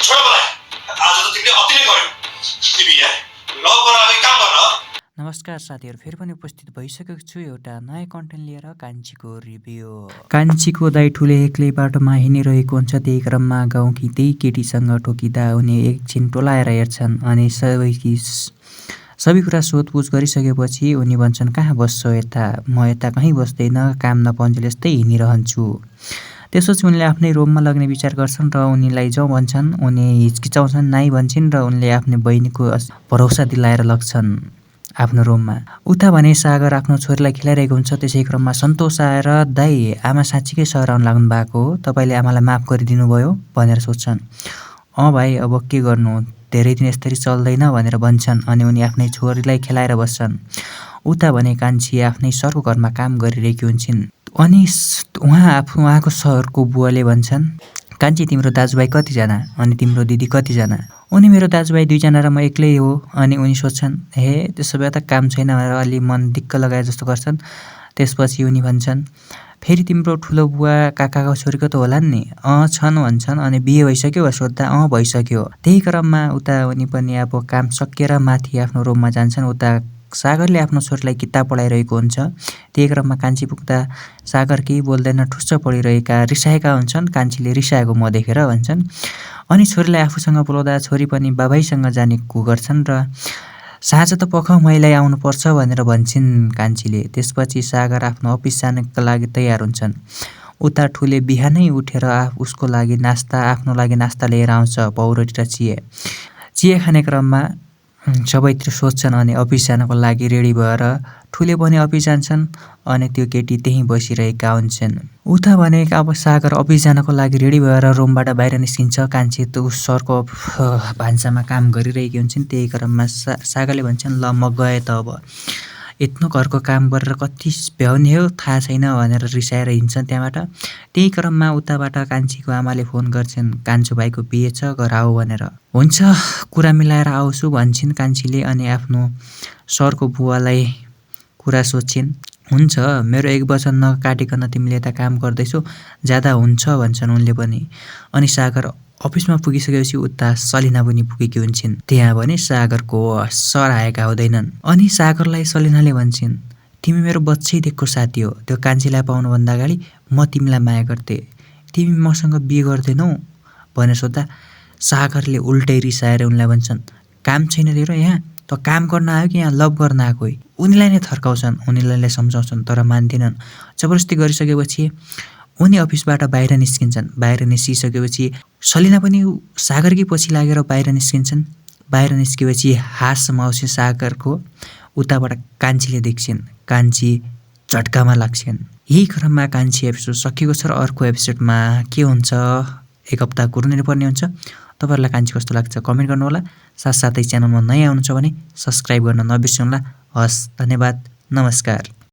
छोड मलाई। आज त तिमीले अति नै गर्यौ। तिमी यहाँ लभ गर्न आएको काम गर्न हो। नमस्कार साथीहरू, फेरि पनि उपस्थित भइसकेको छु एउटा नयाँ कन्टेन्ट लिएर कान्छीको रिभ्यू। कान्छीको दाइ ठुले एक्लै बाटोमा हिँडिरहेको हुन्छ। त्यही क्रममा गाउँकी त्यही केटीसँग ठोकिँदा उनी एकछिन टोलाएर हेर्छन् अनि सबै कुरा सोधपुछ गरिसकेपछि उनी भन्छन्, कहाँ बस्छौ यता? म यता कहीँ बस्दैन, काम नपाउन्जेल यस्तै हिँडिरहन्छु। त्यसपछि उनले आफ्नै रुममा लग्ने विचार गर्छन् र उनीलाई जाउँ भन्छन्। उनी हिचकिचाउँछन्, नाइ भन्छन् र उनले आफ्नो बहिनीको भरोसा दिलाएर लग्छन् आफ्नो रुममा। उता भने सागर आफ्नो छोरीलाई खेलाइरहेको हुन्छ। त्यसै क्रममा सन्तोष आएर, दाइ आमा साँच्चीकै सहर आउन लाग्नु भएको हो, तपाईँले आमालाई माफ गरिदिनु भयो भनेर सोध्छन्। अँ भाइ, अब के गर्नु, धेरै दिन यसरी चल्दैन भनेर भन्छन् अनि उनी आफ्नै छोरीलाई खेलाएर बस्छन्। उता भने कान्छी आफ्नै सरको घरमा काम गरिरहेकी हुन्छन् अनि उहाँको सरको बुवाले भन्छन्, कान्छी तिम्रो दाजुभाइ कतिजना अनि तिम्रो दिदी कतिजना? उनी मेरो दाजुभाइ 2जना र म एक्लै हो। अनि उनी सोध्छन्, हे त्यसो भए त काम छैन भनेर अलि मन दिक्क लगाए जस्तो गर्छन्। त्यसपछि उनी भन्छन्, फेरि तिम्रो ठुलो बुवा काकाको छोरीको त होला नि? छन् भन्छन्। अनि बिहे भइसक्यो सोद्धा भइसक्यो। त्यही क्रममा उता उनी पनि अब काम सकिएर माथि आफ्नो रुममा जान्छन्। उता सागरले आफ्नो छोरीलाई किताब पढाइरहेको हुन्छ। त्यही क्रममा कान्छी पुग्दा सागर केही बोल्दैन, ठुस्स पढिरहेका रिसाएका हुन्छन्। कान्छीले रिसाएको म देखेर भन्छन् अनि छोरीलाई आफूसँग बोलाउँदा छोरी पनि बाबाईसँग जाने गर्छन् र साँझ त पख महिलाई आउनुपर्छ भनेर भन्छन् कान्छीले। त्यसपछि सागर आफ्नो अफिस जानको लागि तयार हुन्छन्। उता ठुले बिहानै उठेर उसको लागि आफ्नो लागि नास्ता लिएर आउँछ, पाउरोटी र चिया खाने क्रममा सबैतिर सोध्छन् अनि अफिस जानको लागि रेडी भएर ठुले पनि अफिस जान्छन् अनि त्यो केटी त्यहीँ बसिरहेका हुन्छन्। उता भने अब सागर अफिस जानको लागि रेडी भएर रुमबाट बाहिर निस्किन्छ। कान्छी त उस सरको भान्सामा काम गरिरहेकी हुन्छन्। त्यही क्रममा सागरले भन्छन्, ल म गएँ त, अब यत्नो घरको काम गरेर कति भ्याउने हो थाहा छैन भनेर रिसाएर हिँड्छन् त्यहाँबाट। त्यही क्रममा उताबाट कान्छीको आमाले फोन गर्छन्, कान्छो भाइको बिहे छ, घर आऊ भनेर। हुन्छ, कुरा मिलाएर आउँछु भन्छन् कान्छीले अनि आफ्नो सरको बुवालाई कुरा सोध्छिन्। हुन्छ, मेरो 1 वचन नकाटिकन तिमीले यता काम गर्दैछौ, जाँदा हुन्छ भन्छन् उनले पनि। अनि सागर अफिसमा पुगिसकेपछि उता सलिना पनि पुगेकी हुन्छन्। त्यहाँ भने सागरको सर आएका हुँदैनन् अनि सागरलाई सलिनाले भन्छन्, तिमी मेरो बच्चैदेखिको साथी हो, त्यो कान्छीलाई पाउनुभन्दा अगाडि म तिमीलाई माया गर्थेँ, तिमी मसँग बिहे गर्दैनौ भनेर सोद्धा सागरले उल्टै रिसाएर उनलाई भन्छन्, काम छैन तेरो यहाँ? त काम गर्न आयो कि यहाँ लभ गर्न आएको? उनीलाई नै थर्काउँछन्, उनीलाई सम्झाउँछन् तर मान्दैनन्। जबरजस्ती गरिसकेपछि उनी अफिसबाट बाहिर निस्किन्छन्। बाहिर निस्किसकेपछि सलिना पनि सागरकै पछि लागेर बाहिर निस्किन्छन्। बाहिर निस्केपछि हाँसमा आउँछ सागरको। उताबाट कान्छीले देख्छन्, कान्छी झट्कामा लाग्छन्। यही क्रममा कान्छी एपिसोड सकिएको छ र अर्को एपिसोडमा के हुन्छ 1 हप्ता कुर्नु पर्ने हुन्छ। तपाईँहरूलाई कान्छी कस्तो लाग्छ कमेन्ट गर्नुहोला। साथसाथै च्यानलमा नयाँ आउनुहुन्छ भने सब्सक्राइब गर्न नबिर्सनुहोला। हस्, धन्यवाद, नमस्कार।